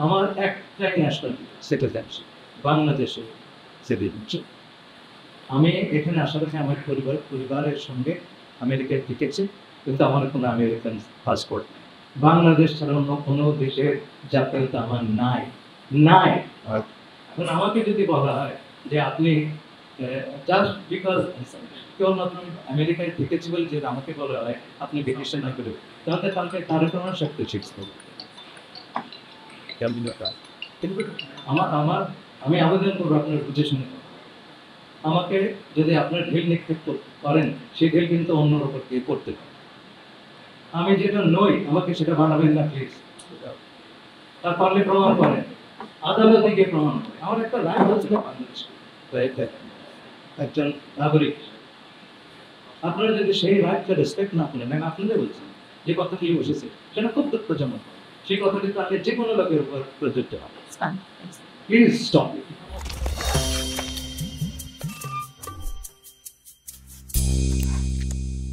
আমার একটাই nationality, citizenship, বাংলাদেশে সিটিজেনশিপ। আমি এখানে আসার আগে আমার পরিবারের সঙ্গে আমেরিকায় টিকেছি, কিন্তু আমার কোনো আমেরিকান পাসপোর্ট নেই। বাংলাদেশ ছাড়া অন্য কোনো দেশের জাতীয়তা আমার নাই। এখন আমাকে যদি বলা হয় যে আপনি জাস্ট বিকজ কেবলমাত্র আমেরিকায় টিকেছি বলে যে আমাকে বলা হয় আপনি ভ্যাকেশন না করে, তাহলে তাকে তার কোনো শক্তি শিখতে হবে। কিন্তু আমি আবেদন করবো আপনার বুঝে শুনে, আমাকে যদি আপনার ঢিল নিক্ষেপ করেন, সেই ঢিল কিন্তু অন্যর উপর দিয়ে পড়তে পারে। আমি যেটা নই আমাকে সেটা বানাবেন না প্লিজ। তার পারলে প্রমাণ করেন, আদালত দিকে প্রমাণ করে। আমার একটা রাইট আছে বাংলাদেশে, একজন নাগরিক। আপনারা যদি সেই রাইটকে রেসপেক্ট না করেন, আমি আপনাদের বলছি যে কথাটি বসেছে সেটা খুব দুঃখজনক। সেই কথাটি তাকে যে কোনো লোকের উপর প্রযোজ্য হয়। Please stop.